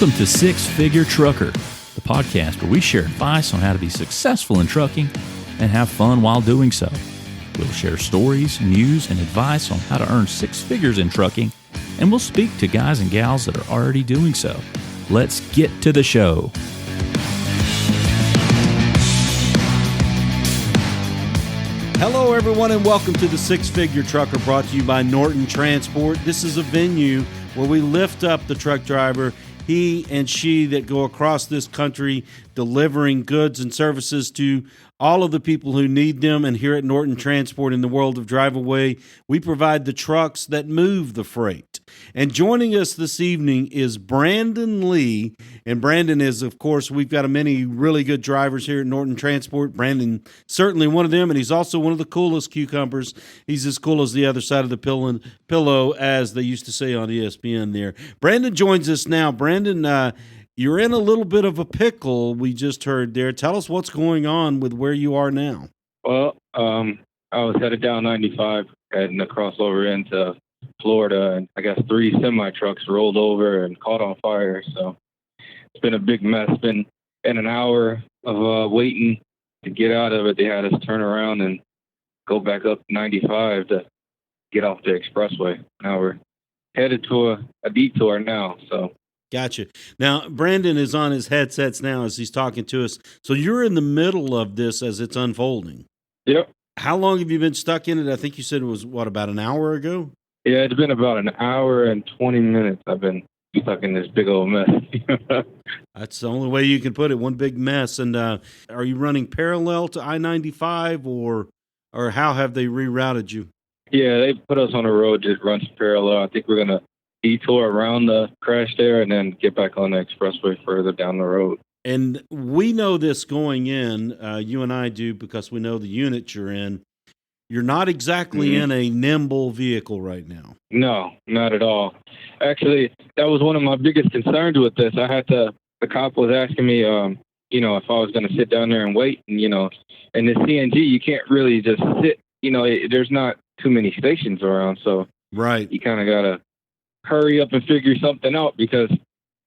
Welcome to Six Figure Trucker, the podcast where we share advice on how to be successful in trucking and have fun while doing so. We'll share stories, news, and advice on how to earn six figures in trucking, and we'll speak to guys and gals that are already doing so. Let's get to the show. Hello, everyone, and welcome to the Six Figure Trucker, brought to you by Norton Transport. This is a venue where we lift up the truck driver, he and she that go across this country delivering goods and services to all of the people who need them. And here at Norton Transport, in the world of Driveaway, we provide the trucks that move the freight. And joining us this evening is Brandon Leigh. And Brandon is, of course, we've got many really good drivers here at Norton Transport. Brandon, certainly one of them, and he's also one of the coolest cucumbers. He's as cool as the other side of the pillow, as they used to say on ESPN there. Brandon joins us now. Brandon, you're in a little bit of a pickle, we just heard there. Tell us what's going on with where you are now. Well, I was headed down 95, heading across over into Florida, and I guess 3 semi-trucks rolled over and caught on fire. So it's been a big mess. It's been in an hour of waiting to get out of it. They had us turn around and go back up 95 to get off the expressway. Now we're headed to a detour now, so. Gotcha. Now, Brandon is on his headsets now as he's talking to us. So you're in the middle of this as it's unfolding. Yep. How long have you been stuck in it? I think you said it was, about an hour ago? Yeah, it's been about an hour and 20 minutes I've been stuck in this big old mess. That's the only way you can put it, one big mess. And are you running parallel to I-95 or how have they rerouted you? Yeah, they put us on a road that runs parallel. I think we're going to detour around the crash there and then get back on the expressway further down the road. And we know this going in, you and I do, because we know the unit you're in. You're not exactly in a nimble vehicle right now. No, not at all. Actually, that was one of my biggest concerns with this. The cop was asking me, if I was going to sit down there and wait. And, in the CNG, you can't really just sit. There's not too many stations around. So right, you kind of got to hurry up and figure something out, because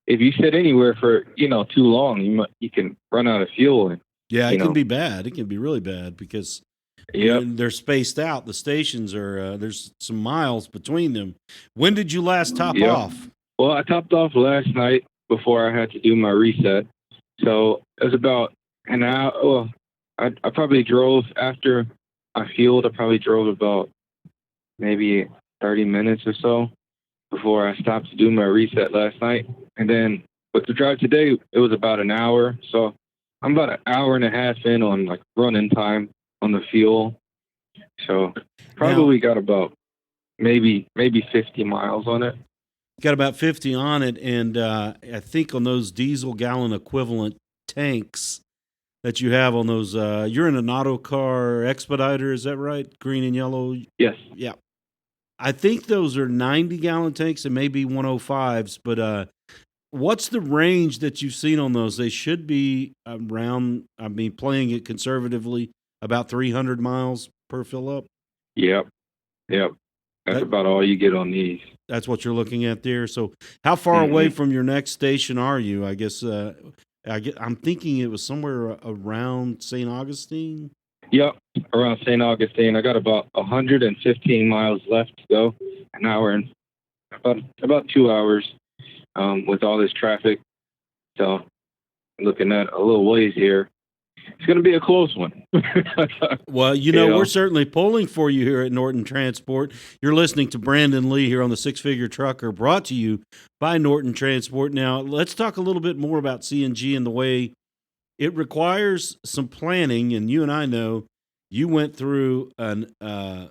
if you sit anywhere for, too long, you can run out of fuel. And, it can be bad. It can be really bad because they're spaced out. The stations are, there's some miles between them. When did you last top off? Well, I topped off last night before I had to do my reset. So it was about an hour. Well, I probably drove after I fueled. I probably drove about maybe 30 minutes or so before I stopped to do my reset last night. And then with the drive today, it was about an hour. So I'm about an hour and a half in on like running time on the fuel. So probably got about maybe 50 miles on it. Got about 50 on it. And I think on those diesel gallon equivalent tanks that you have on those, you're in an auto car Expediter, is that right? Green and yellow? Yes. Yeah. I think those are 90-gallon tanks and maybe 105s, but what's the range that you've seen on those? They should be around, playing it conservatively, about 300 miles per fill up. Yep. That's about all you get on these. That's what you're looking at there. So how far away from your next station are you? I guess I'm thinking it was somewhere around St. Augustine. Yep, around St. Augustine. I got about 115 miles left to go. An hour and about 2 hours with all this traffic. So looking at a little ways here. It's going to be a close one. Well, we're certainly pulling for you here at Norton Transport. You're listening to Brandon Leigh here on the Six Figure Trucker, brought to you by Norton Transport. Now, let's talk a little bit more about CNG and the way it requires some planning. And you and I know you went through a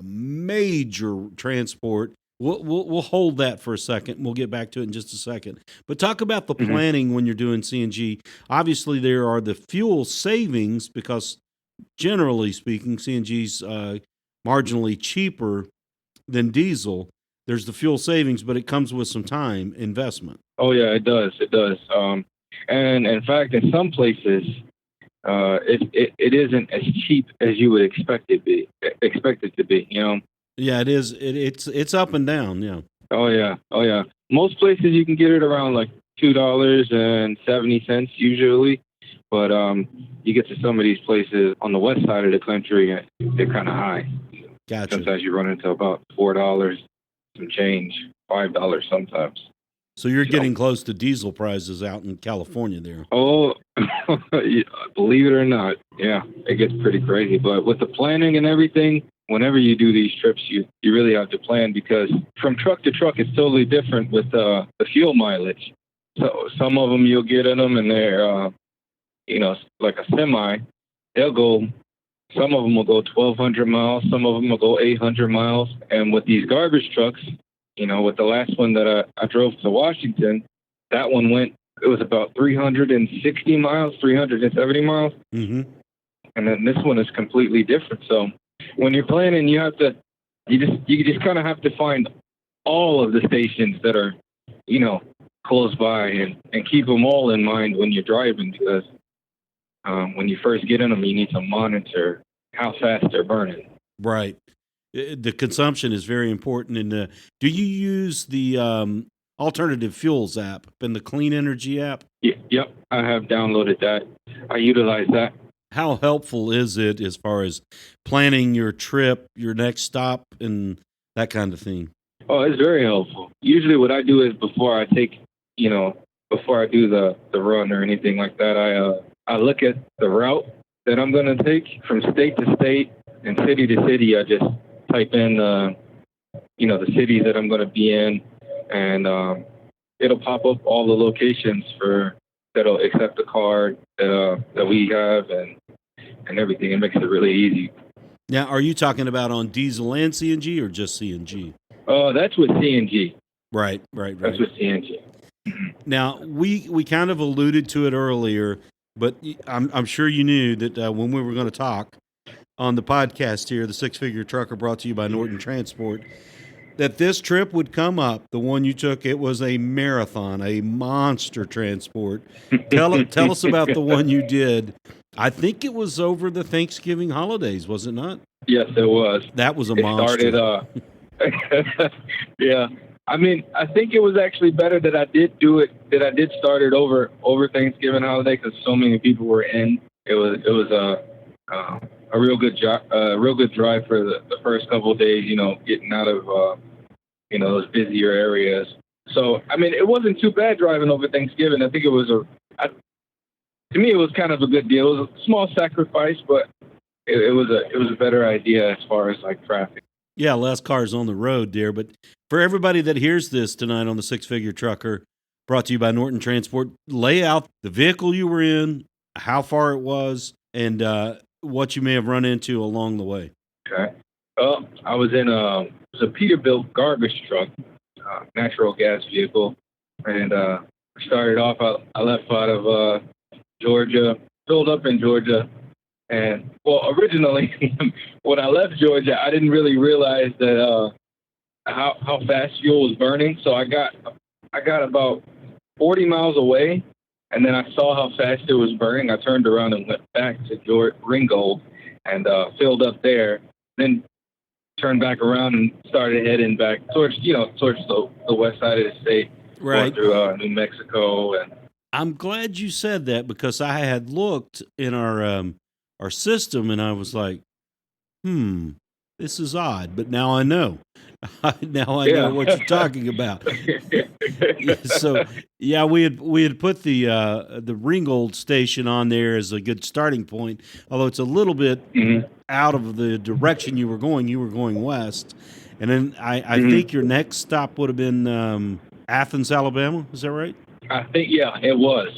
major transport. We'll hold that for a second. We'll get back to it in just a second. But talk about the planning when you're doing CNG. Obviously, there are the fuel savings because, generally speaking, CNG's marginally cheaper than diesel. There's the fuel savings, but it comes with some time investment. Oh, yeah, it does. It does. And, in fact, in some places, it isn't as cheap as you would expect it to be, Yeah, it is. It's up and down. Yeah. Oh yeah. Most places you can get it around like $2.70 usually. But you get to some of these places on the west side of the country, and they're kind of high. Gotcha. Sometimes you run into about $4, some change, $5 sometimes. So you're getting close to diesel prices out in California there. Oh, believe it or not, yeah, it gets pretty crazy. But with the planning and everything, whenever you do these trips, you really have to plan, because from truck to truck, it's totally different with the fuel mileage. So some of them you'll get in them, and they're, like a semi, they'll go, some of them will go 1,200 miles, some of them will go 800 miles. And with these garbage trucks, with the last one that I drove to Washington, that one it was about 360 miles, 370 miles. Mm-hmm. And then this one is completely different. So when you're planning, you just kind of have to find all of the stations that are, close by, and keep them all in mind when you're driving, because when you first get in them, you need to monitor how fast they're burning. Right. The consumption is very important. And do you use the Alternative Fuels app and the Clean Energy app? Yep, I have downloaded that. I utilize that. How helpful is it as far as planning your trip, your next stop, and that kind of thing? Oh, it's very helpful. Usually what I do is before I do the run or anything like that, I look at the route that I'm going to take from state to state and city to city. I just type in, the city that I'm going to be in, and it'll pop up all the locations that'll accept the card that we have and everything. It makes it really easy. Now, are you talking about on diesel and CNG or just CNG? That's with CNG. Right. That's with CNG. Now, we kind of alluded to it earlier, but I'm sure you knew that when we were going to talk on the podcast here, the Six Figure Trucker, brought to you by Norton Transport, that this trip would come up. The one you took, it was a marathon, a monster transport. Tell us about the one you did. I think it was over the Thanksgiving holidays, was it not? Yes, it was. That was a monster. Yeah. I mean, I think it was actually better that I did start it over Thanksgiving holiday, because so many people were in. It was a real good drive for the first couple of days, getting out of those busier areas. So I mean, it wasn't too bad driving over Thanksgiving. I think it was to me it was kind of a good deal. It was a small sacrifice, but it was a better idea as far as like traffic. Yeah, less cars on the road, dear. But for everybody that hears this tonight on the Six Figure Trucker, brought to you by Norton Transport, lay out the vehicle you were in, how far it was, and what you may have run into along the way. Okay. Well, I was in a Peterbilt garbage truck, natural gas vehicle, and started off. I left out of Georgia, filled up in Georgia. And, well, originally, when I left Georgia, I didn't really realize that how fast fuel was burning. So I got about 40 miles away, and then I saw how fast it was burning. I turned around and went back to Ringgold and filled up there. Then turned back around and started heading back towards the west side of the state, right, through New Mexico. And I'm glad you said that, because I had looked in our system, and I was like, this is odd, but now I know. Now I know what you're talking about. So, yeah, we had put the Ringgold station on there as a good starting point, although it's a little bit out of the direction you were going. You were going west, and then I think your next stop would have been Athens, Alabama. Is that right? I think, yeah, it was.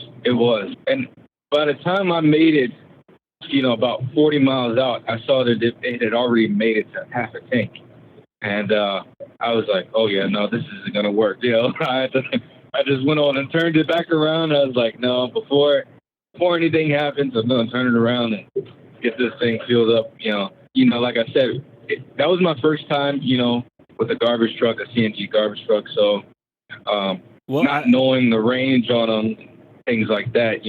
And by the time I made it, about 40 miles out, I saw that it had already made it to half a tank. And I was like, oh, yeah, no, this isn't going to work. I just went on and turned it back around. I was like, no, before anything happens, I'm going to turn it around and get this thing filled up. Like I said, that was my first time, with a garbage truck, a CNG garbage truck. So not knowing the range on them, things like that,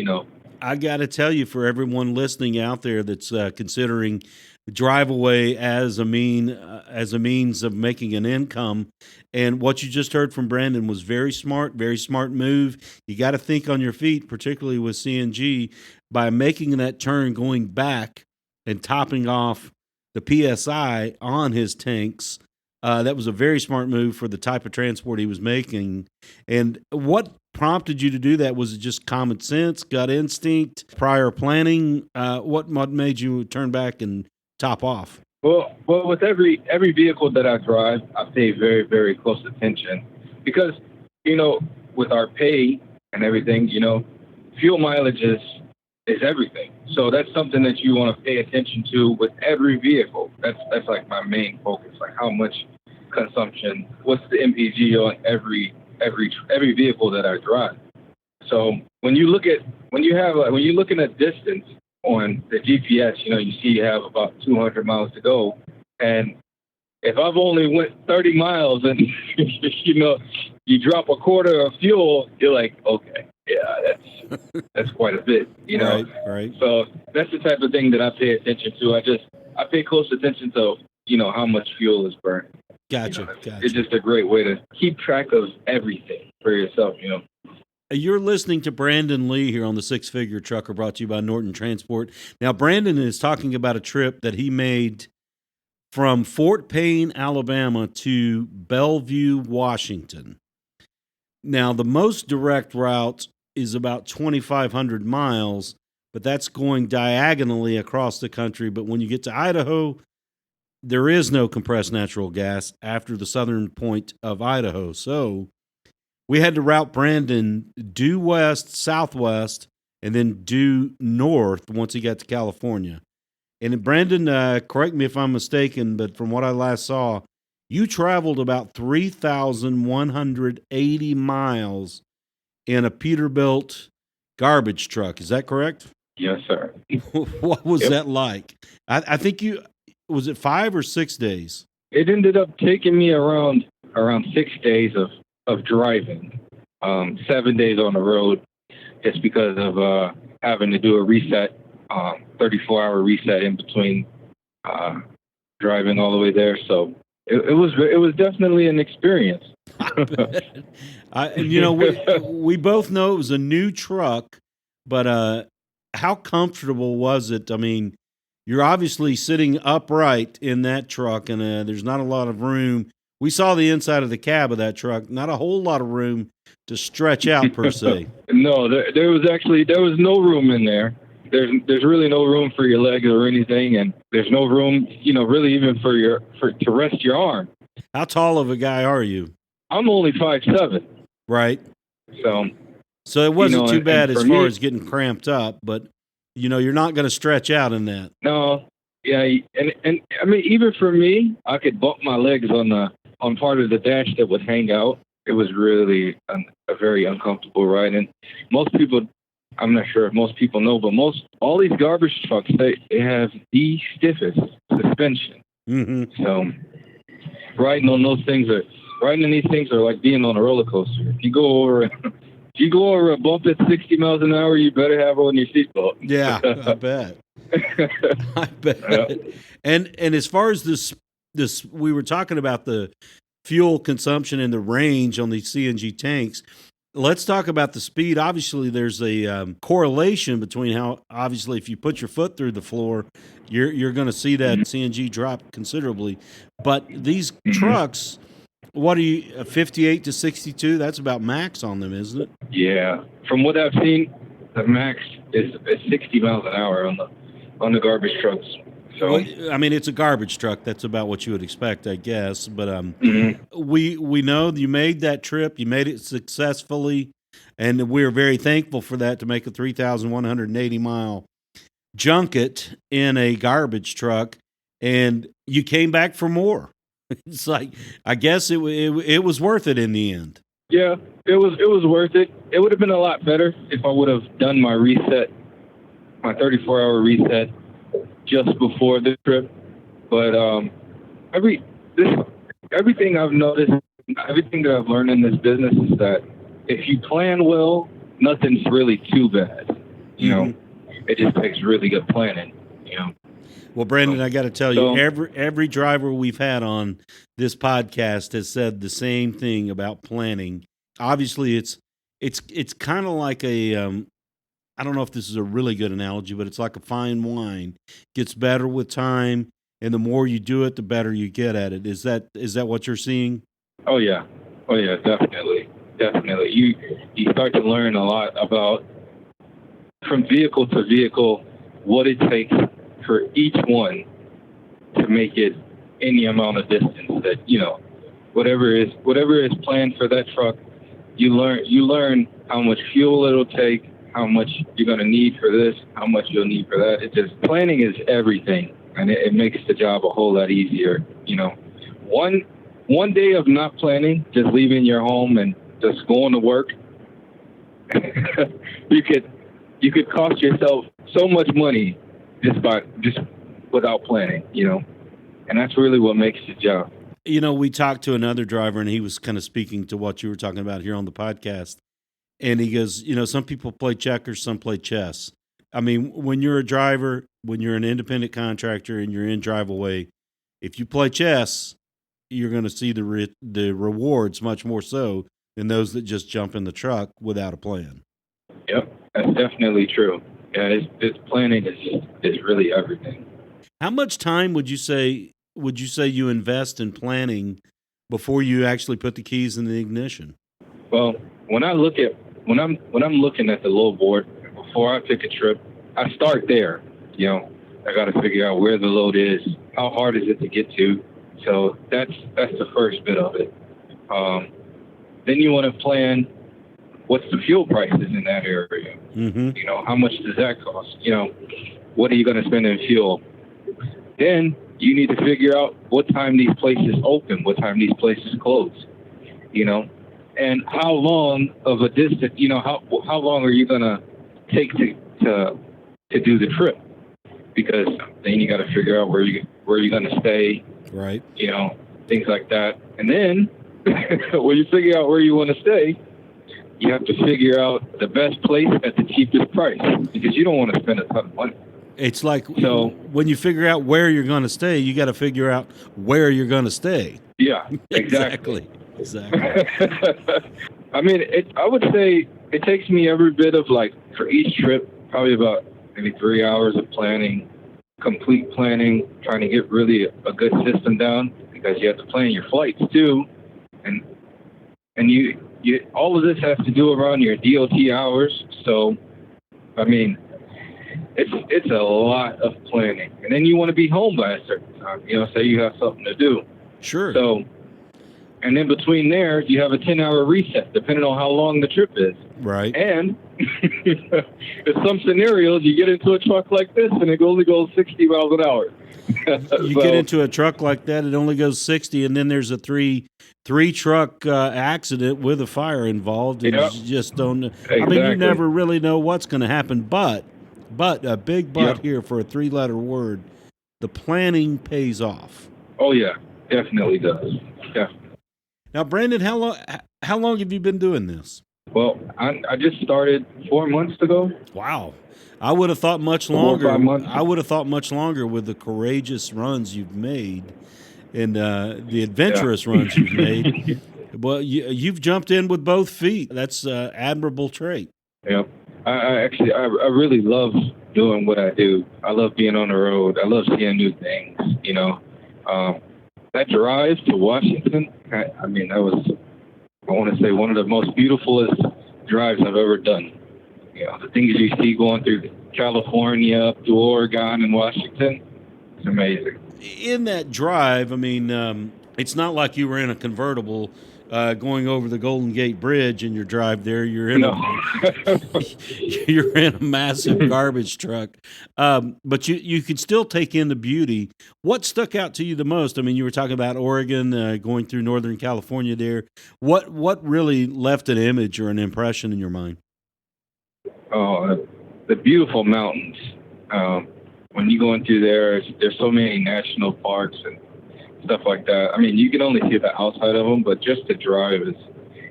I got to tell you, for everyone listening out there that's considering Driveaway as a means of making an income. And what you just heard from Brandon was very smart move. You got to think on your feet, particularly with CNG, by making that turn, going back and topping off the PSI on his tanks. That was a very smart move for the type of transport he was making. And what prompted you to do that? Was it just common sense, gut instinct, prior planning? What made you turn back and top off? Well, with every vehicle that I drive, I pay very, very close attention because, with our pay and everything, fuel mileage is everything. So that's something that you want to pay attention to with every vehicle. That's like my main focus, like how much consumption, what's the MPG on every vehicle that I drive. So when you're looking at distance on the GPS, you see you have about 200 miles to go, and if I've only went 30 miles and you drop a quarter of fuel, you're like, okay, yeah, that's quite a bit, Right. So that's the type of thing that I pay attention to. I pay close attention to how much fuel is burned. Gotcha. It's just a great way to keep track of everything for yourself. You're listening to Brandon Leigh here on the Six Figure Trucker, brought to you by Norton Transport. Now, Brandon is talking about a trip that he made from Fort Payne, Alabama to Bellevue, Washington. Now, the most direct route is about 2,500 miles, but that's going diagonally across the country. But when you get to Idaho, there is no compressed natural gas after the southern point of Idaho. So we had to route Brandon due west, southwest, and then due north once he got to California. And Brandon, correct me if I'm mistaken, but from what I last saw, you traveled about 3,180 miles in a Peterbilt garbage truck. Is that correct? Yes, sir. What was that like? I think was it 5 or 6 days? It ended up taking me around 6 days of driving, 7 days on the road, just because of having to do a reset, 34-hour reset in between driving all the way there. So it was definitely an experience. We both know it was a new truck, but how comfortable was it? I mean, you're obviously sitting upright in that truck, and there's not a lot of room. We saw the inside of the cab of that truck. Not a whole lot of room to stretch out, per se. No, there was no room in there. There's really no room for your legs or anything, and there's no room, really even to rest your arm. How tall of a guy are you? I'm only 5'7". Right. So it wasn't too bad as far as getting cramped up, but you're not going to stretch out in that. No. Yeah, and I mean, even for me, I could bump my legs on part of the dash that would hang out. It was really a very uncomfortable ride, and most people, I'm not sure if most people know, but all these garbage trucks, they have the stiffest suspension. Mm-hmm. So riding in these things are like being on a roller coaster. If you go over a bump at 60 miles an hour, you better have on your seatbelt. Yeah, I bet. I bet. Yeah. And as far as this, we were talking about the fuel consumption and the range on these CNG tanks. Let's talk about the speed. Obviously, there's a correlation between how, obviously, if you put your foot through the floor, you're going to see that CNG drop considerably. But these trucks, what are you, 58 to 62? That's about max on them, isn't it? Yeah. From what I've seen, the max is 60 miles an hour on the garbage trucks. So, well, I mean, it's a garbage truck. That's about what you would expect, I guess. But we know you made that trip. You made it successfully, and we're very thankful for that, to make a 3,180-mile junket in a garbage truck, and you came back for more. It's like, I guess it was worth it in the end. Yeah, it was worth it. It would have been a lot better if I would have done my reset, my 34-hour reset, just before the trip. But everything I've noticed, everything that I've learned in this business is that if you plan well, nothing's really too bad. It just takes really good planning. Well, Brandon, I got to tell you, So, every driver we've had on this podcast has said the same thing about planning. Obviously, it's kind of like a I don't know if this is a really good analogy, but it's like a fine wine. Gets better with time, and the more you do it, the better you get at it. Is that what you're seeing? oh yeah, definitely. You start to learn a lot about, from vehicle to vehicle, what it takes for each one to make it any amount of distance that, whatever is planned for that truck. You learn how much fuel it'll take, how much you're going to need for this, how much you'll need for that. It just, planning is everything, and it makes the job a whole lot easier. One day of not planning, just leaving your home and just going to work, you could cost yourself so much money just without planning, and that's really what makes the job. We talked to another driver, and he was kind of speaking to what you were talking about here on the podcast. And he goes, some people play checkers, some play chess. I mean, when you're a driver, when you're an independent contractor and you're in Driveaway, if you play chess, you're going to see the rewards much more so than those that just jump in the truck without a plan. Yep, that's definitely true. Yeah, it's planning is really everything. How much time would you say you invest in planning before you actually put the keys in the ignition? Well, when I'm looking at the load board before I pick a trip, I start there. I got to figure out where the load is, how hard is it to get to. So that's the first bit of it. Then you want to plan what's the fuel prices in that area. Mm-hmm. How much does that cost? What are you going to spend in fuel? Then you need to figure out what time these places open, what time these places close. And how long of a distance, how long are you going to take to do the trip? Because then you got to figure out where you're going to stay. Right. Things like that. And then when you figure out where you want to stay, you have to figure out the best place at the cheapest price, because you don't want to spend a ton of money. It's like, so when you figure out where you're going to stay, you got to figure out where you're going to stay. Yeah, exactly. I mean, I would say it takes me every bit of, for each trip, probably about maybe 3 hours of planning, complete planning, trying to get really a good system down, because you have to plan your flights too. And you all of this has to do around your DOT hours. So, I mean, it's a lot of planning. And then you want to be home by a certain time, say you have something to do. Sure. So, and then between there, you have a 10-hour reset, depending on how long the trip is. Right. And in some scenarios, you get into a truck like this, and it only goes 60 miles an hour. You get into a truck like that, it only goes 60, and then there's a three truck accident with a fire involved, and you just don't. Exactly. I mean, you never really know what's going to happen. But a big but here for a 3-letter word: the planning pays off. Oh yeah, definitely does. Definitely. Now, Brandon, how long have you been doing this? Well, I just started 4 months ago. Wow. I would have thought much longer. 4 or 5 months. I would have thought much longer with the courageous runs you've made and the adventurous runs you've made. Well, you've jumped in with both feet. That's an admirable trait. Yeah. I really love doing what I do. I love being on the road. I love seeing new things, that drive to Washington, I mean, that was, I want to say, one of the most beautifulest drives I've ever done. The things you see going through California, up to Oregon and Washington, it's amazing. In that drive, I mean, it's not like you were in a convertible going over the Golden Gate Bridge in your drive there. You're in you're in a massive garbage truck, but you could still take in the beauty. What stuck out to you the most? I mean, you were talking about Oregon, going through Northern California there. What really left an image or an impression in your mind? Oh, the beautiful mountains. When you go in through there's so many national parks and stuff like that. I mean, you can only see the outside of them, but just to drive is,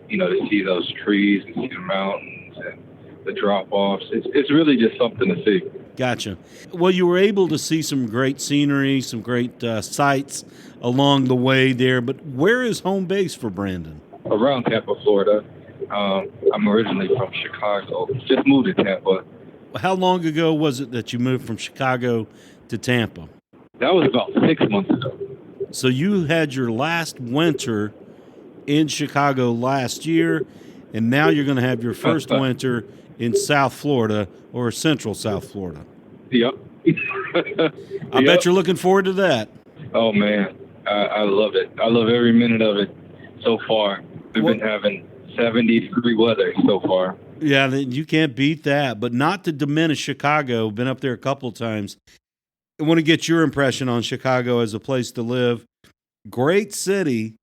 to see those trees and see the mountains and the drop-offs. It's really just something to see. Gotcha. Well, you were able to see some great scenery, some great sights along the way there. But where is home base for Brandon? Around Tampa, Florida. I'm originally from Chicago. Just moved to Tampa. How long ago was it that you moved from Chicago to Tampa? That was about 6 months ago. So you had your last winter in Chicago last year, and now you're going to have your first winter in South Florida or Central South Florida. Yep. I bet you're looking forward to that. Oh, man. I love it. I love every minute of it so far. We've been having 70-degree weather so far. Yeah, you can't beat that. But not to diminish Chicago. Been up there a couple of times. I want to get your impression on Chicago as a place to live. Great city,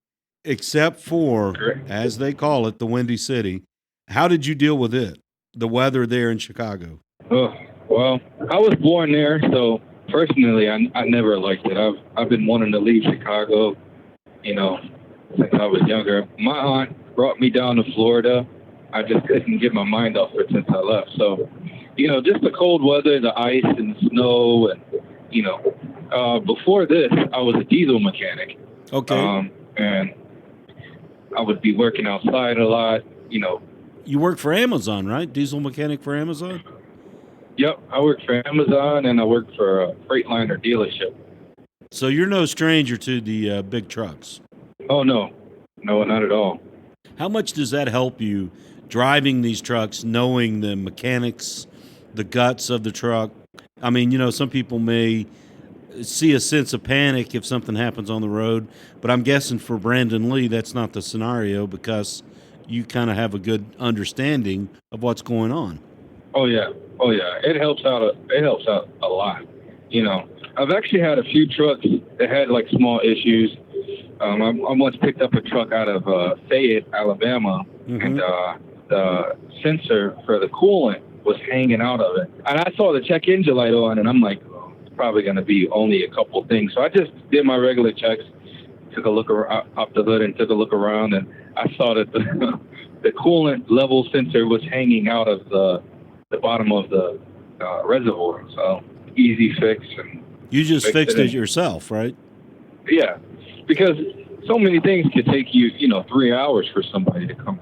except for, as they call it, the Windy City. How did you deal with it, the weather there in Chicago? Oh, well, I was born there, so personally, I never liked it. I've been wanting to leave Chicago, since I was younger. My aunt brought me down to Florida. I just couldn't get my mind off it since I left. So, just the cold weather, the ice and the snow, and before this, I was a diesel mechanic. Okay. And I would be working outside a lot, You work for Amazon, right? Diesel mechanic for Amazon? Yep, I work for Amazon, and I work for a Freightliner dealership. So you're no stranger to the big trucks. Oh, no. No, not at all. How much does that help you driving these trucks, knowing the mechanics, the guts of the truck? I mean, some people may see a sense of panic if something happens on the road, but I'm guessing for Brandon Leigh, that's not the scenario because you kind of have a good understanding of what's going on. Oh yeah. It helps out a lot. I've actually had a few trucks that had like small issues. I once picked up a truck out of Fayette, Alabama, and the sensor for the coolant was hanging out of it. And I saw the check engine light on, and I'm like, it's probably going to be only a couple things. So I just did my regular checks, took a look up the hood, and took a look around, and I saw that the coolant level sensor was hanging out of the bottom of the reservoir. So easy fix. And you just fixed it yourself, right? Yeah, because so many things could take you, 3 hours for somebody to come.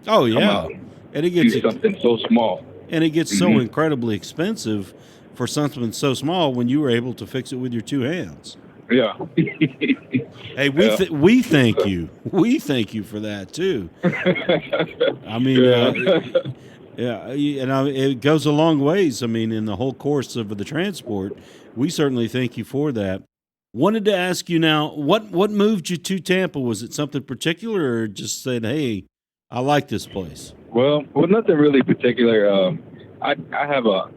Oh yeah, come out and it gets do something so small, and it gets so incredibly expensive for something so small when you were able to fix it with your two hands. Yeah. Hey, we thank you. We thank you for that too. I mean, it goes a long ways. I mean, in the whole course of the transport, we certainly thank you for that. Wanted to ask you now, what moved you to Tampa? Was it something particular, or just said, "Hey, I like this place"? Well, nothing really particular. I have a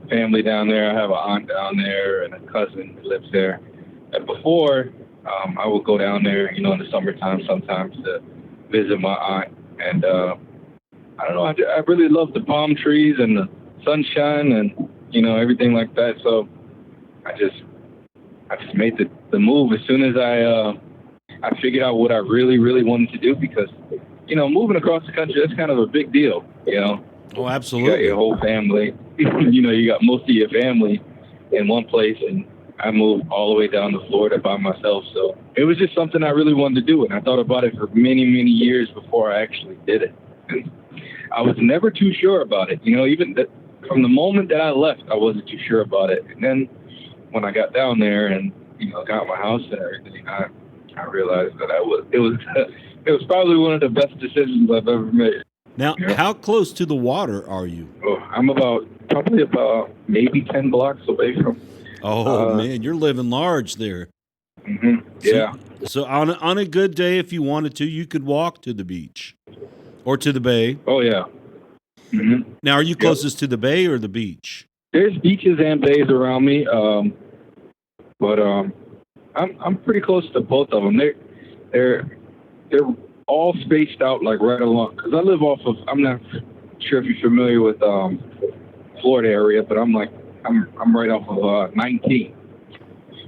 family down there. I have an aunt down there and a cousin who lives there. And before, I would go down there, in the summertime sometimes to visit my aunt. And I don't know, I really love the palm trees and the sunshine and, everything like that. So I just made the move as soon as I figured out what I really, really wanted to do because, moving across the country, that's kind of a big deal, Oh, absolutely. You got your whole family. You got most of your family in one place, and I moved all the way down to Florida by myself. So it was just something I really wanted to do, and I thought about it for many, many years before I actually did it. And I was never too sure about it. Even from the moment that I left, I wasn't too sure about it. And then when I got down there and, got my house and everything, I realized that it was probably one of the best decisions I've ever made. Now, how close to the water are you? Oh, I'm probably about maybe 10 blocks away from. Oh, man, you're living large there. Yeah. So on a good day, if you wanted to, you could walk to the beach or to the bay. Oh, yeah. Now, are you closest to the bay or the beach? There's beaches and bays around me, but I'm pretty close to both of them. They're all spaced out like right along. Because I live off of. I'm not sure if you're familiar with Florida area, but I'm right off of 19.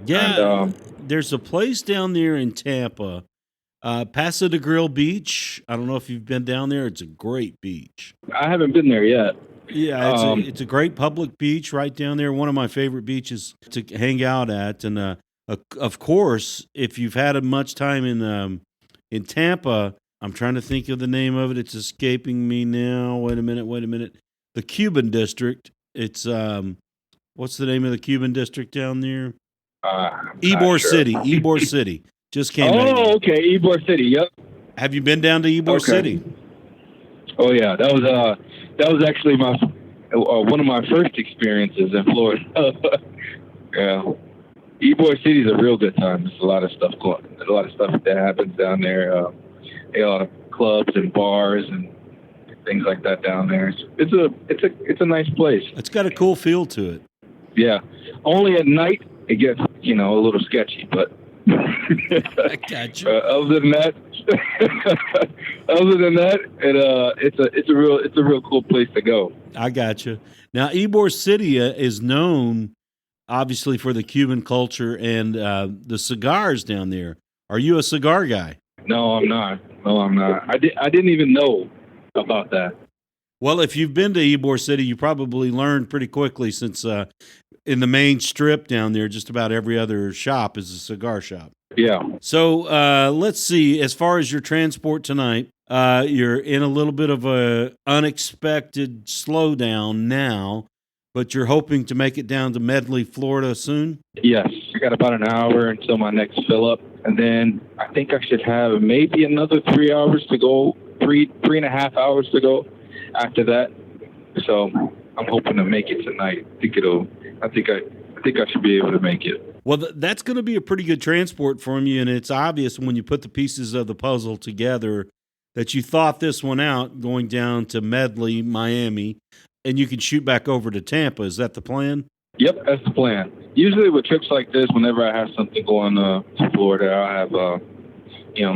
Yeah, and, there's a place down there in Tampa, Paso de Grill Beach. I don't know if you've been down there. It's a great beach. I haven't been there yet. Yeah, it's a great public beach right down there. One of my favorite beaches to hang out at, and of course, if you've had much time in Tampa, I'm trying to think of the name of it. It's escaping me now. Wait a minute. The Cuban district. It's what's the name of the Cuban district down there? Ybor City. Ybor City. Just came out. Oh, okay, Ybor City. Yep. Have you been down to Ybor City? Oh yeah, that was actually my one of my first experiences in Florida. Yeah, Ybor City is a real good time. There's a lot of stuff that happens down there. A lot of clubs and bars and things like that down there. It's a nice place. It's got a cool feel to it. Yeah, only at night it gets a little sketchy, but I got you. Other than that, it's a real cool place to go. I got you. Now, Ybor City is known, obviously, for the Cuban culture and the cigars down there. Are you a cigar guy? No, I'm not. I didn't even know about that. Well, if you've been to Ybor City, you probably learned pretty quickly, since in the main strip down there, just about every other shop is a cigar shop. Yeah. So let's see. As far as your transport tonight, you're in a little bit of a unexpected slowdown now, but you're hoping to make it down to Medley, Florida soon? Yes. I got about an hour until my next fill up, and then I think I should have maybe another 3 hours to go, three and a half hours to go after that. So I'm hoping to make it tonight. I think I should be able to make it. Well, that's going to be a pretty good transport from you, and it's obvious when you put the pieces of the puzzle together that you thought this one out, going down to Medley, Miami, and you can shoot back over to Tampa. Is that the plan? Yep, that's the plan. Usually with trips like this, whenever I have something going to Florida, I'll have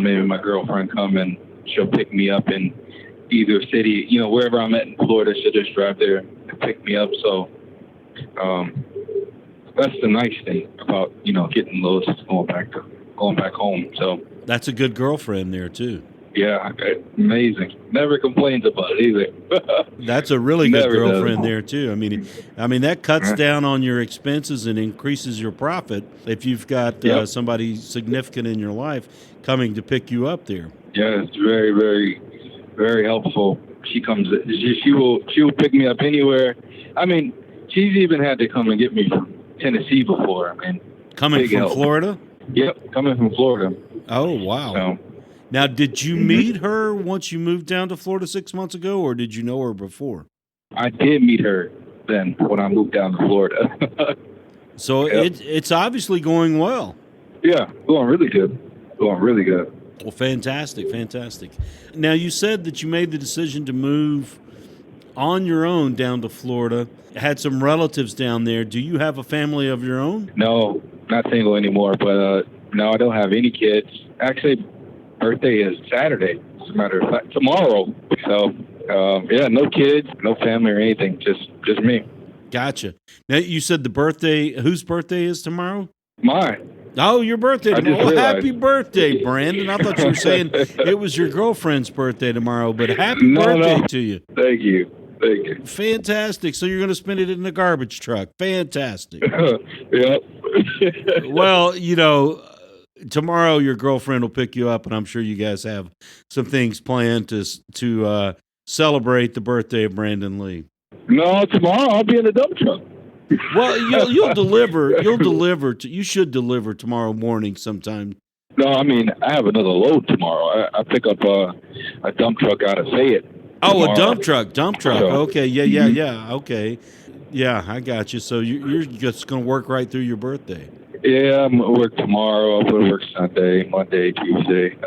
maybe my girlfriend come and she'll pick me up in either city, wherever I'm at in Florida. She'll just drive there and pick me up. So that's the nice thing about getting those going back home. So that's a good girlfriend there too. Yeah, amazing. Never complains about it either. That's a really good girlfriend there too. I mean that cuts down on your expenses and increases your profit if you've got somebody significant in your life coming to pick you up there. Yeah, it's very, very, very helpful. She will pick me up anywhere. I mean, she's even had to come and get me from Tennessee before. Coming from Florida? Yep, coming from Florida. Oh, wow. Now, did you meet her once you moved down to Florida 6 months ago, or did you know her before? I did meet her then when I moved down to Florida. So it's obviously going well. Yeah, going really good. Well, fantastic. Now, you said that you made the decision to move on your own down to Florida. Had some relatives down there. Do you have a family of your own? No, not single anymore, but no, I don't have any kids. Actually, birthday is Saturday, as a matter of fact, tomorrow. So, no kids, no family or anything, just me. Gotcha. Now, you said whose birthday is tomorrow? Mine. Oh, your birthday tomorrow. Well, happy birthday, Brandon. I thought you were saying it was your girlfriend's birthday tomorrow, but happy birthday to you. Thank you. Fantastic. So you're going to spend it in the garbage truck. Fantastic. Yep. Well, tomorrow your girlfriend will pick you up, and I'm sure you guys have some things planned to celebrate the birthday of Brandon Leigh. No, tomorrow I'll be in the dump truck. Well, you'll deliver. You should deliver tomorrow morning sometime. No, I have another load tomorrow. I pick up a dump truck out of Fayette. Oh, tomorrow. a dump truck. So, okay, yeah. Okay, yeah, I got you. So you're just going to work right through your birthday. Yeah, I'm going to work tomorrow. I'm going to work Sunday, Monday, Tuesday.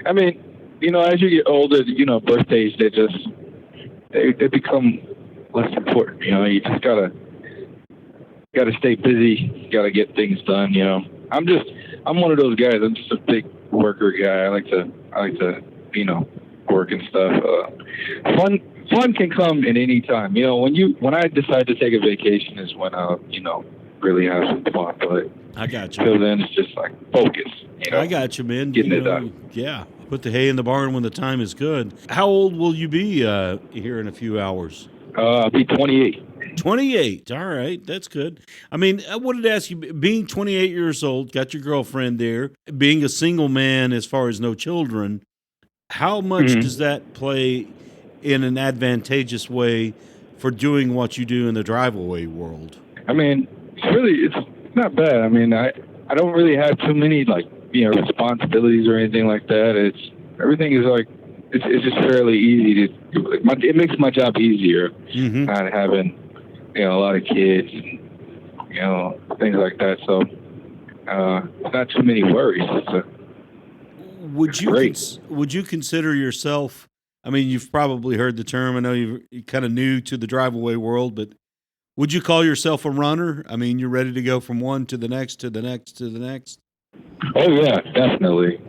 As you get older, birthdays, they become less important. You just gotta stay busy. You gotta get things done. I'm one of those guys. I'm just a big worker guy. I like to work and stuff. Fun can come at any time. When I decide to take a vacation is when I really have some fun. But I got you. So then it's just like focus. I got you, man. Getting it done. Yeah. Put the hay in the barn when the time is good. How old will you be here in a few hours? I'll be 28. 28. All right. That's good. I mean, I wanted to ask you, being 28 years old, got your girlfriend there, being a single man as far as no children, how much does that play in an advantageous way for doing what you do in the Driveaway world? I mean, it's not bad. I mean, I don't really have too many responsibilities or anything like that. Everything is like it's just fairly easy it makes my job easier. Not having a lot of kids and things like that. So not too many worries. Would you consider yourself? I mean, you've probably heard the term. I know you're kind of new to the Driveaway world, but would you call yourself a runner? I mean, you're ready to go from one to the next, to the next, to the next? Oh, yeah, definitely.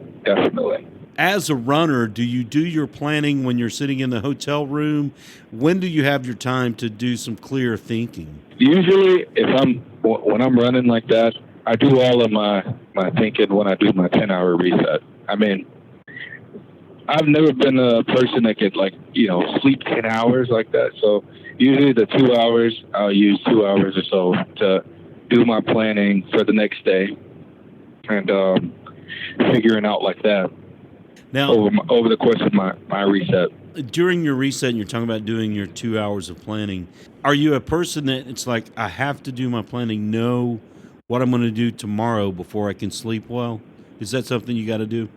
As a runner, do you do your planning when you're sitting in the hotel room? When do you have your time to do some clear thinking? Usually, when I'm running like that, I do all of my thinking when I do my 10-hour reset. I mean, I've never been a person that could sleep 10 hours like that. So usually the 2 hours, I'll use 2 hours or so to do my planning for the next day and figuring out like that. Now, over the course of my reset. During your reset, and you're talking about doing your 2 hours of planning, are you a person that it's like, I have to do my planning, know what I'm going to do tomorrow before I can sleep well? Is that something you got to do?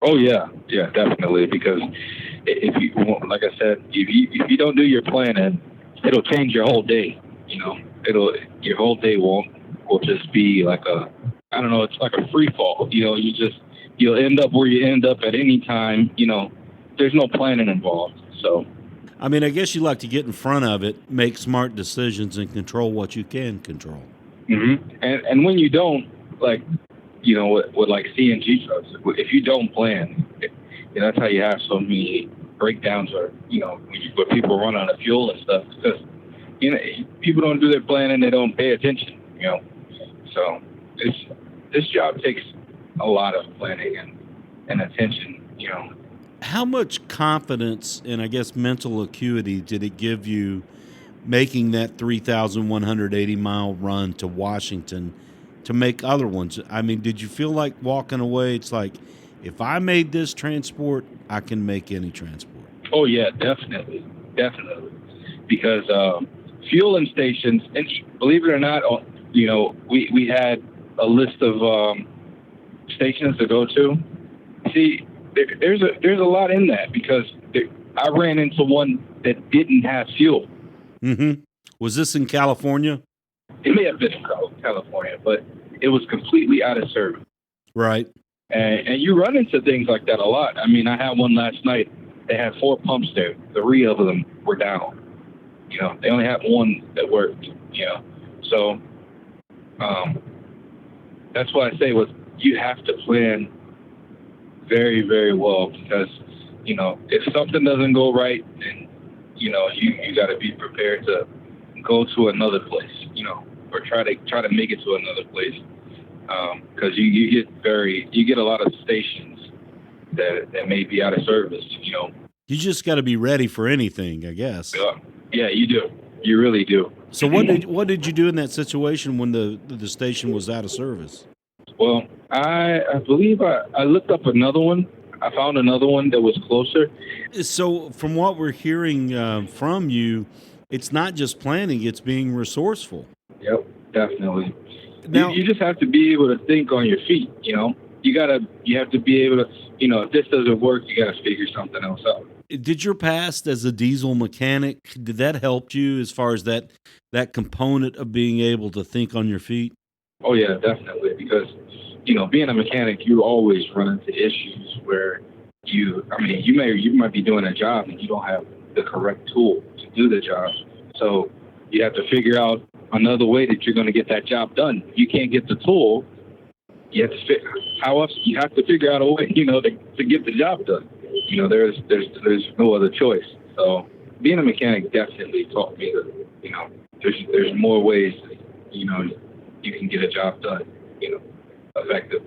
Oh, yeah, definitely. Because if you, like I said, if you don't do your planning, it'll change your whole day. Your whole day will just be like it's like a free fall. You'll end up where you end up at any time. There's no planning involved. So, I mean, I guess you like to get in front of it, make smart decisions, and control what you can control. And when you don't, with like CNG trucks, if you don't plan, that's how you have so many breakdowns or where people run out of fuel and stuff, because people don't do their planning, they don't pay attention. So this job takes a lot of planning and attention. How much confidence and I guess mental acuity did it give you making that 3,180-mile run to Washington to make other ones? I mean, did you feel like walking away, it's like, if I made this transport, I can make any transport? Oh, yeah, definitely. Because fueling stations, and believe it or not, we had a list of stations to go to. See, there's a lot in that, because I ran into one that didn't have fuel. Was this in California? It may have been in California, but it was completely out of service. Right. And you run into things like that a lot. I mean, I had one last night. They had 4 pumps there. 3 of them were down. They only had one that worked. So that's why I say you have to plan very, very well, because if something doesn't go right, then you got to be prepared to go to another place, or try to make it to another place, because you get a lot of stations that may be out of service. You just got to be ready for anything, I guess. Yeah, you do. You really do. So what did you do in that situation when the station was out of service? Well, I believe I looked up another one. I found another one that was closer. So from what we're hearing from you, it's not just planning, it's being resourceful. Yep, definitely. Now, you just have to be able to think on your feet, You have to be able to, if this doesn't work, you got to figure something else out. Did your past as a diesel mechanic, did that help you as far as that component of being able to think on your feet? Oh, yeah, definitely. Because, being a mechanic, you always run into issues where you might be doing a job and you don't have the correct tool to do the job. So you have to figure out another way that you're going to get that job done. If you can't get the tool, you have to figure out a way, to get the job done. There's no other choice. So being a mechanic definitely taught me that, there's more ways that, you can get a job done, effective.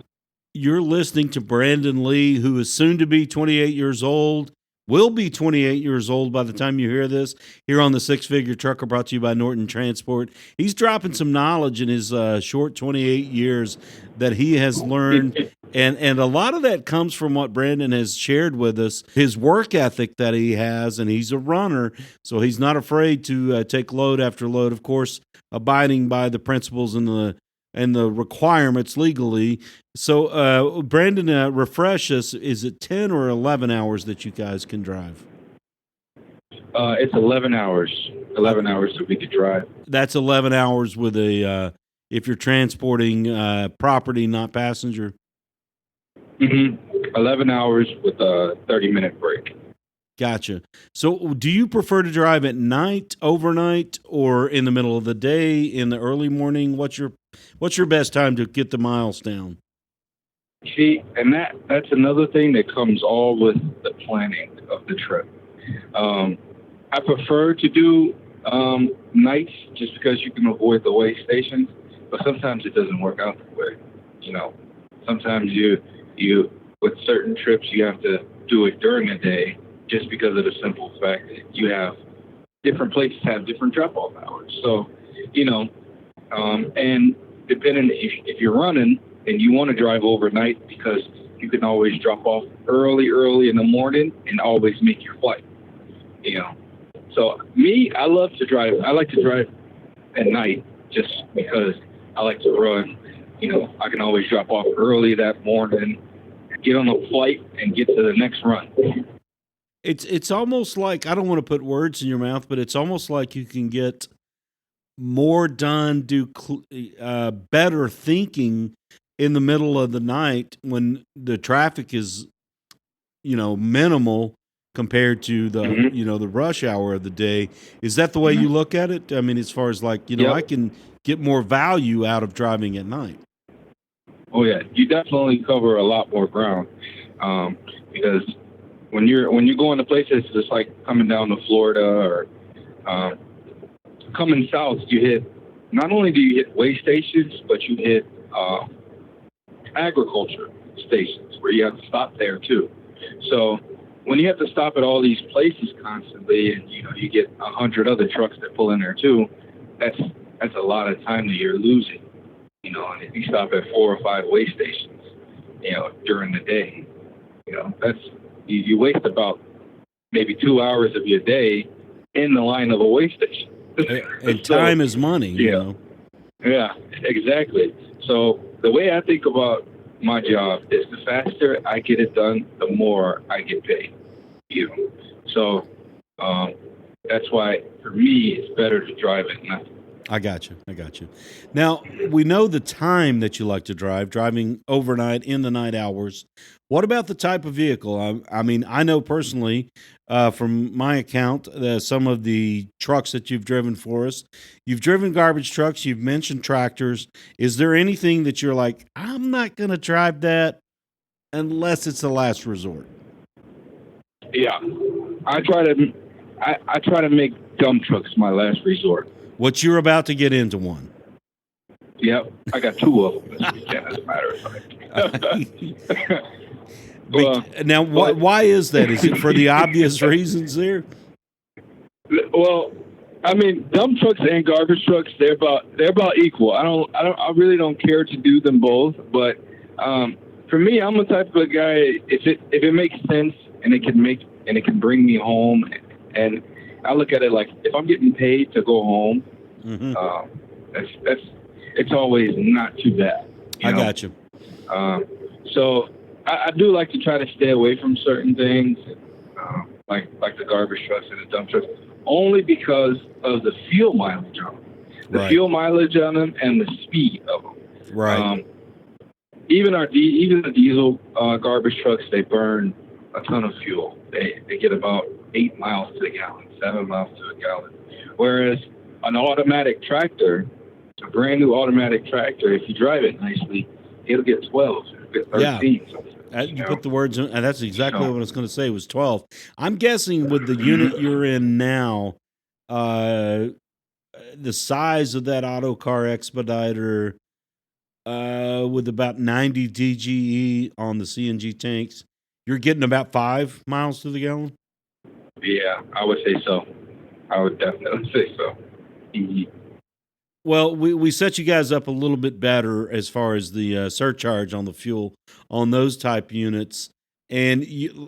You're listening to Brandon Leigh, who is soon to be 28 years old, will be 28 years old by the time you hear this, here on the Six Figure Trucker, brought to you by Norton Transport. He's dropping some knowledge in his short 28 years that he has learned. And a lot of that comes from what Brandon has shared with us, his work ethic that he has, and he's a runner, so he's not afraid to take load after load, of course, abiding by the principles and the requirements legally. So, Brandon, refresh us. Is it 10 or 11 hours that you guys can drive? It's 11 hours. 11 hours that we could drive. That's 11 hours with if you're transporting property, not passenger. 11 hours with a 30-minute break. Gotcha. So do you prefer to drive at night, overnight, or in the middle of the day, in the early morning? What's your best time to get the miles down? See, and that's another thing that comes all with the planning of the trip. I prefer to do nights just because you can avoid the way stations, but sometimes it doesn't work out that way. Sometimes you with certain trips you have to do it during the day just because of the simple fact that you have different places have different drop-off hours. So, and depending if you're running and you want to drive overnight because you can always drop off early in the morning and always make your flight. So me, I love to drive. I like to drive at night just because I like to run. I can always drop off early that morning, get on a flight, and get to the next run. It's almost like, I don't want to put words in your mouth, but it's almost like you can get more done, do better thinking in the middle of the night when the traffic is, minimal compared to the, the rush hour of the day. Is that the way you look at it? I mean, as far as like, Yep. I can get more value out of driving at night. Oh yeah, you definitely cover a lot more ground because when you're going to places just like coming down to Florida or coming south, not only do you hit way stations, but you hit agriculture stations where you have to stop there too. So when you have to stop at all these places constantly, and you get 100 other trucks that pull in there too, that's a lot of time that you're losing. And if you stop at 4 or 5 way stations, during the day, that's you waste about maybe 2 hours of your day in the line of a way station. And time is money. Yeah, exactly. So the way I think about my job is the faster I get it done, the more I get paid. So that's why for me it's better to drive at night. I got you. Now, we know the time that you like to drive, driving overnight in the night hours. What about the type of vehicle? I mean, I know personally from my account, some of the trucks that you've driven for us. You've driven garbage trucks. You've mentioned tractors. Is there anything that you're like, I'm not going to drive that unless it's the last resort? Yeah, I try to make dump trucks my last resort. What you're about to get into one. Yep, I got 2 of them this weekend, as a matter of fact. Now, why is that? Is it for the obvious reasons there? Well, I mean, dump trucks and garbage trucks, they're about equal. I really don't care to do them both, but for me, I'm the type of guy, if it makes sense and it can bring me home, and I look at it like if I'm getting paid to go home, it's always not too bad. I got you. So I do like to try to stay away from certain things, like the garbage trucks and the dump trucks, only because of the fuel mileage on them. The fuel mileage on them and the speed of them. Right. Even the diesel garbage trucks, they burn a ton of fuel. They get about 8 miles to the gallon, 7 miles to the gallon. Whereas an automatic tractor, a brand new automatic tractor, if you drive it nicely, it'll get 12, it'll get 13. Yeah. You put the words in, and that's exactly what I was going to say, was 12. I'm guessing with the unit you're in now, the size of that auto car expediter with about 90 DGE on the CNG tanks, you're getting about 5 miles to the gallon? Yeah, I would say so. I would definitely say so. Mhm. Well, we set you guys up a little bit better as far as the surcharge on the fuel on those type units. And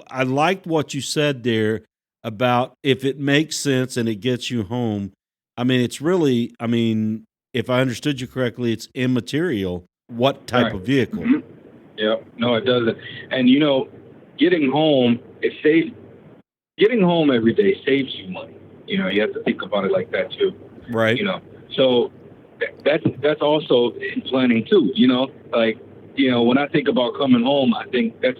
I liked what you said there about if it makes sense and it gets you home. I mean, it's really, I mean, if I understood you correctly, it's immaterial what type Right. of vehicle. Mhm. Yep. No, it doesn't. And getting home, getting home every day saves you money. You have to think about it like that too. Right. So that's also in planning too. Like when I think about coming home, I think that's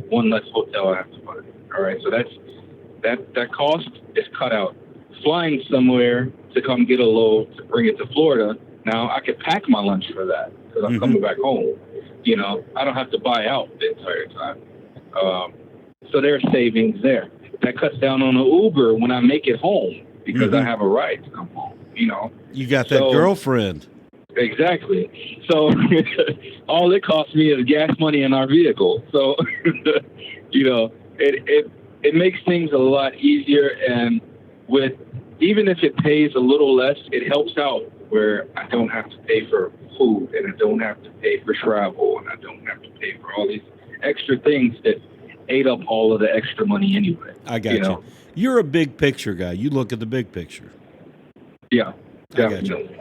one less hotel I have to buy. All right, so that cost is cut out. Flying somewhere to come get a load to bring it to Florida. Now I could pack my lunch for that because I'm coming back home. I don't have to buy out the entire time. So there's savings there. That cuts down on the Uber when I make it home because I have a ride to come home. You got that girlfriend. Exactly. So all it costs me is gas money in our vehicle. So it makes things a lot easier, and even if it pays a little less, it helps out where I don't have to pay for food, and I don't have to pay for travel, and I don't have to pay for all these extra things that ate up all of the extra money anyway. I got you. You're a big picture guy. You look at the big picture. Yeah, definitely.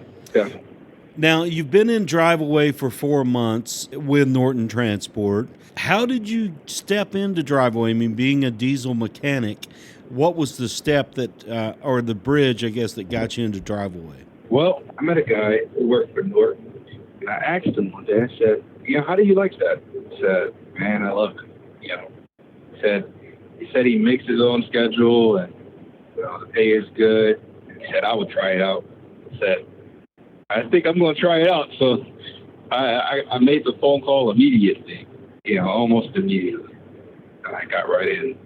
Now, you've been in Driveaway for 4 months with Norton Transport. How did you step into Driveaway? I mean, being a diesel mechanic, what was the step that, or the bridge, I guess, that got you into Driveaway? Well, I met a guy who worked for Norton, and I asked him one day, I said, how do you like that? He said, man, I love it. He said he makes his own schedule, and the pay is good. He said I would try it out. I said, I think I'm going to try it out. So I made the phone call immediately, almost immediately. And I got right in.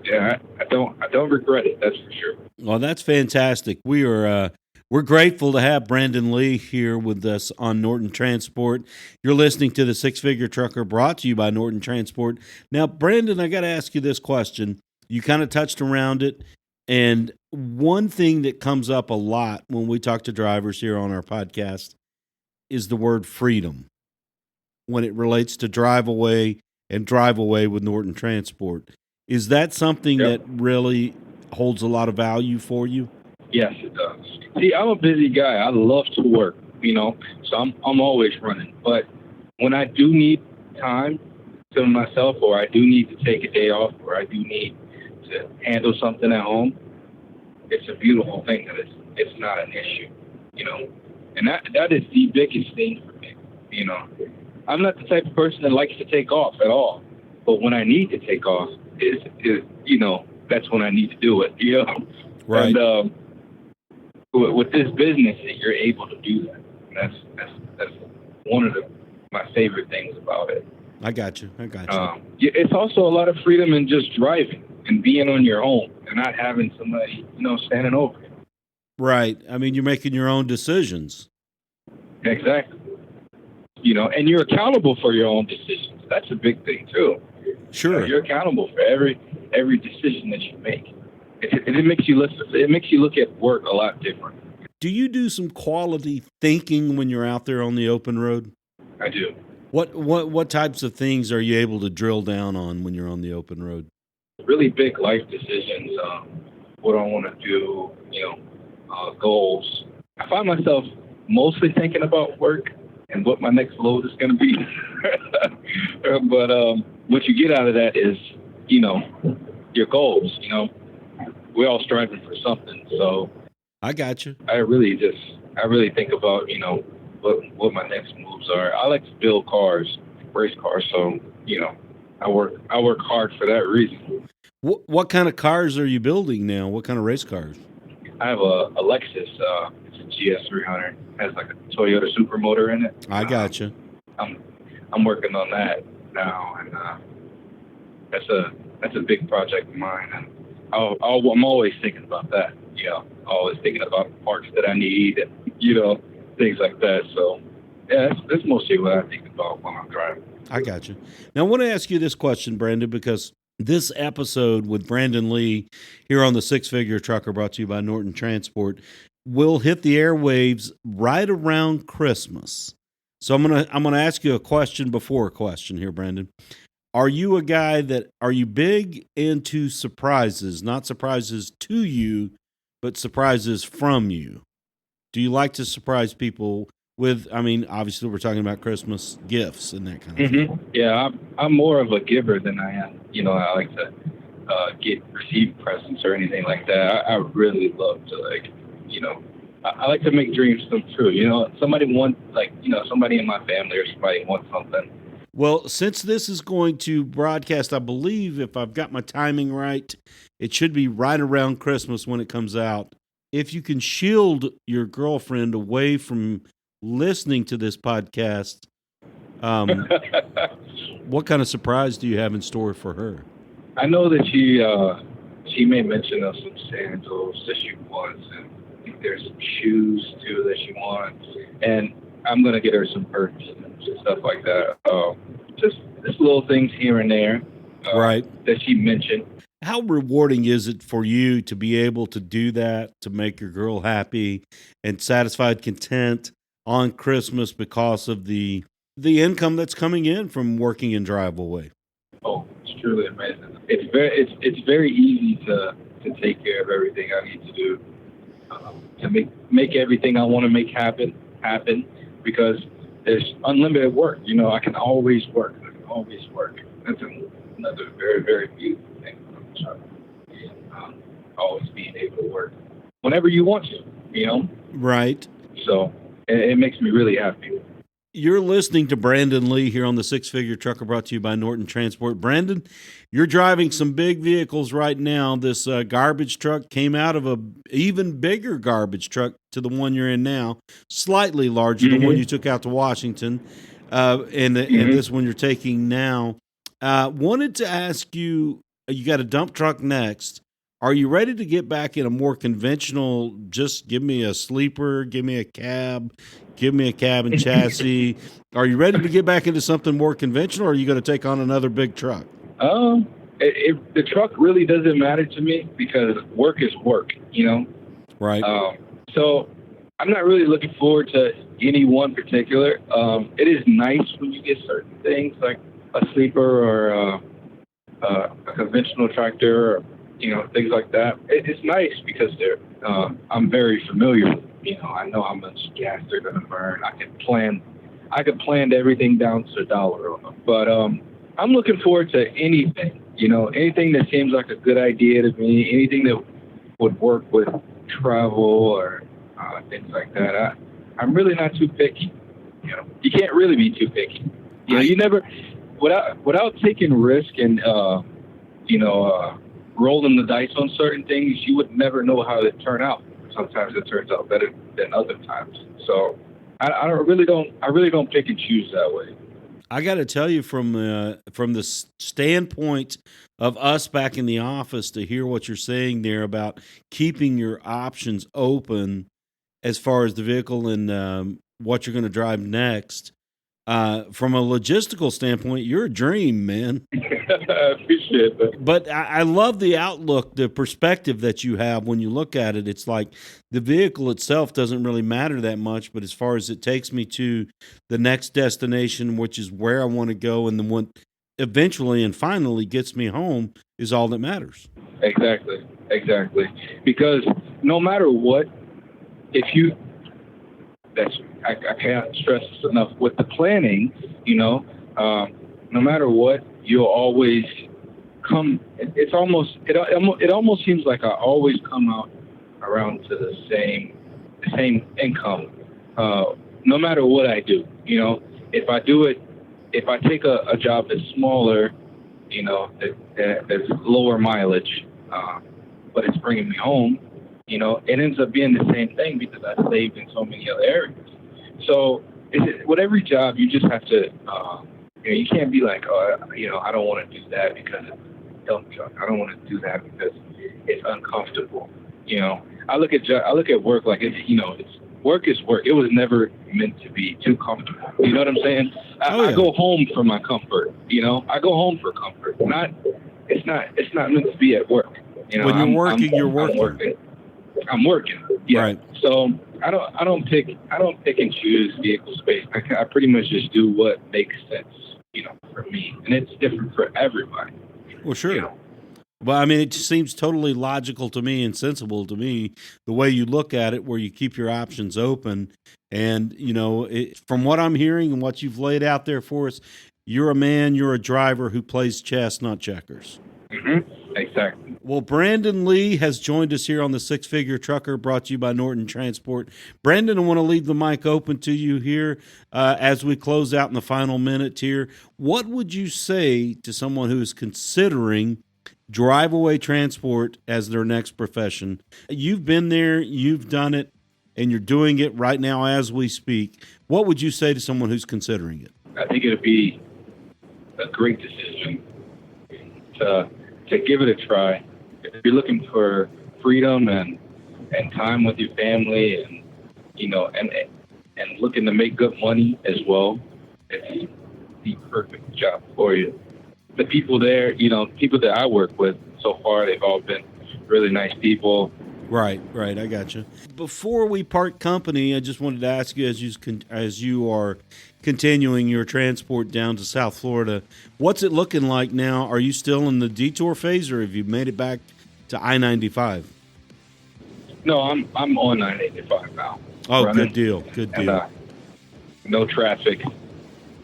Yeah, I don't regret it. That's for sure. Well, that's fantastic. We're grateful to have Brandon Leigh here with us on Norton Transport. You're listening to the Six Figure Trucker, brought to you by Norton Transport. Now, Brandon, I got to ask you this question. You kind of touched around it, and one thing that comes up a lot when we talk to drivers here on our podcast is the word freedom when it relates to Driveaway and Driveaway with Norton Transport. Is that something that really holds a lot of value for you? Yes, it does. See, I'm a busy guy. I love to work, so I'm always running. But when I do need time to myself, or I do need to take a day off, or I do need to handle something at home, it's a beautiful thing that it's not an issue, And that is the biggest thing for me, I'm not the type of person that likes to take off at all. But when I need to take off, is that's when I need to do it, Right. And with this business, you're able to do that. That's one of my favorite things about it. I got you. It's also a lot of freedom in just driving and being on your own and not having somebody, standing over you. Right. I mean, you're making your own decisions. Exactly. And you're accountable for your own decisions. That's a big thing too. Sure. You're accountable for every decision that you make. It makes you look at work a lot different. Do you do some quality thinking when you're out there on the open road? I do. What types of things are you able to drill down on when you're on the open road? Really big life decisions. What I want to do. Goals. I find myself mostly thinking about work and what my next load is going to be. But what you get out of that is, your goals. We're all striving for something. So I got you. I really think about, what my next moves are. I like to build cars, race cars. So, I work hard for that reason. What kind of cars are you building now? What kind of race cars? I have a Lexus. It's a GS300. It has like a Toyota Supermotor in it. I got you. I'm working on that now, and that's a big project of mine. And I'm always thinking about that. Always thinking about parts that I need, and things like that. So yeah, that's mostly what I think about when I'm driving. I got you. Now I want to ask you this question, Brandon, because This episode with Brandon Leigh here on the Six Figure Trucker, brought to you by Norton Transport, will hit the airwaves right around Christmas. So I'm gonna ask you a question before a question here, Brandon. Are you a guy are you big into surprises, not surprises to you, but surprises from you? Do you like to surprise people with, obviously we're talking about Christmas gifts and that kind of thing. Yeah, I'm more of a giver than I am. I like to receive presents or anything like that. I really love to I like to make dreams come true. Somebody wants somebody in my family or somebody wants something. Well, since this is going to broadcast, I believe if I've got my timing right, it should be right around Christmas when it comes out. If you can shield your girlfriend away from listening to this podcast, what kind of surprise do you have in store for her? I know that she made mention of some sandals that she wants, and I think there's some shoes too that she wants, and I'm gonna get her some perfume and stuff like that. Just little things here and there, right? That she mentioned. How rewarding is it for you to be able to do that, to make your girl happy and satisfied, content on Christmas because of the income that's coming in from working in Driveaway? Oh, it's truly amazing. It's very easy to take care of everything I need to do, to make everything I want to make happen, because there's unlimited work. I can always work. That's another very, very beautiful thing. Always being able to work whenever you want to, Right. So it makes me really happy. You're listening to Brandon Leigh here on the Six Figure Trucker, brought to you by Norton Transport. Brandon, you're driving some big vehicles right now. This garbage truck came out of a even bigger garbage truck to the one you're in now, slightly larger, the one you took out to Washington, and this one you're taking now. Wanted to ask you, you got a dump truck next. Are you ready to get back in a more conventional, just give me a sleeper, give me a cab and chassis? Are you ready to get back into something more conventional, or are you going to take on another big truck? The truck really doesn't matter to me because work is work, Right. So I'm not really looking forward to any one particular. It is nice when you get certain things like a sleeper or a conventional tractor, or, things like that. It's nice because I'm very familiar with them. I know how much gas they're going to burn. I could plan everything down to a dollar on them. But I'm looking forward to anything, anything that seems like a good idea to me, anything that would work with travel or things like that. I'm really not too picky. You can't really be too picky. You never, without taking risk and rolling the dice on certain things, you would never know how it turn out. Sometimes it turns out better than other times. So I really don't pick and choose that way. I got to tell you, from the standpoint of us back in the office, to hear what you're saying there about keeping your options open as far as the vehicle and what you're going to drive next. From a logistical standpoint, you're a dream, man. I appreciate that. But I love the outlook, the perspective that you have when you look at it. It's like the vehicle itself doesn't really matter that much, but as far as it takes me to the next destination, which is where I want to go, and then what eventually and finally gets me home, is all that matters. Exactly. Because no matter what, I can't stress this enough. With the planning, no matter what, you'll always come. It almost seems like I always come out around to the same income, no matter what I do. If I take a job that's smaller, that's lower mileage, but it's bringing me home, it ends up being the same thing because I saved in so many other areas. So with every job, you just have to, you can't be like, I don't want to do that because it's a dump truck. I don't want to do that because it's uncomfortable. I look at work like it's work is work. It was never meant to be too comfortable. You know what I'm saying? I go home for my comfort. I go home for comfort, not it's not meant to be at work. When you're working, you're working. I'm working. Yeah. Right. So I don't pick and choose vehicle space. I pretty much just do what makes sense, for me, and it's different for everybody. Well, sure. Well, I mean, it just seems totally logical to me and sensible to me, the way you look at it, where you keep your options open. And, from what I'm hearing and what you've laid out there for us, you're a driver who plays chess, not checkers. Mm-hmm. Exactly. Well, Brandon Leigh has joined us here on the Six Figure Trucker, brought to you by Norton Transport. Brandon, I want to leave the mic open to you here as we close out in the final minute here. What would you say to someone who is considering Driveaway transport as their next profession? You've been there, you've done it, and you're doing it right now as we speak. What would you say to someone who's considering it? I think it would be a great decision to give it a try. If you're looking for freedom and time with your family and looking to make good money as well, it's the perfect job for you. The people there, people that I work with so far, they've all been really nice people. Right. I got you. Before we part company, I just wanted to ask you, as you are continuing your transport down to South Florida, what's it looking like now? Are you still in the detour phase, or have you made it back to I-95? No, I'm on I-95 now. Oh, running. Good deal. And, no traffic.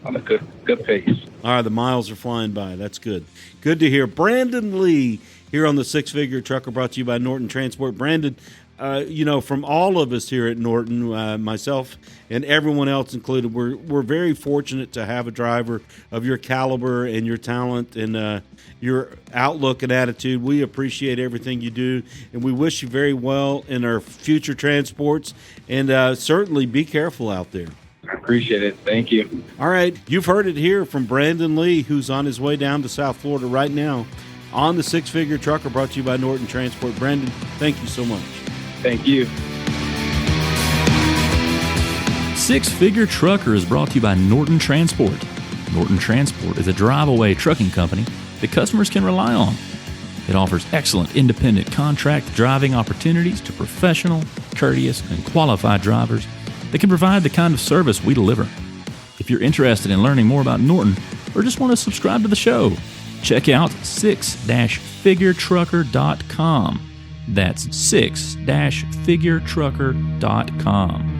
On a good pace. All right, the miles are flying by. That's good. Good to hear. Brandon Leigh here on the Six Figure Trucker, brought to you by Norton Transport. Brandon, from all of us here at Norton, myself and everyone else included, we're very fortunate to have a driver of your caliber and your talent and your outlook and attitude. We appreciate everything you do, and we wish you very well in our future transports, and certainly be careful out there. I appreciate it. Thank you. All right. You've heard it here from Brandon Leigh, who's on his way down to South Florida right now on the Six Figure Trucker, brought to you by Norton Transport. Brandon, thank you so much. Thank you. Six Figure Trucker is brought to you by Norton Transport. Norton Transport is a drive-away trucking company that customers can rely on. It offers excellent independent contract driving opportunities to professional, courteous, and qualified drivers that can provide the kind of service we deliver. If you're interested in learning more about Norton or just want to subscribe to the show, check out 6-figuretrucker.com. That's 6-figuretrucker.com.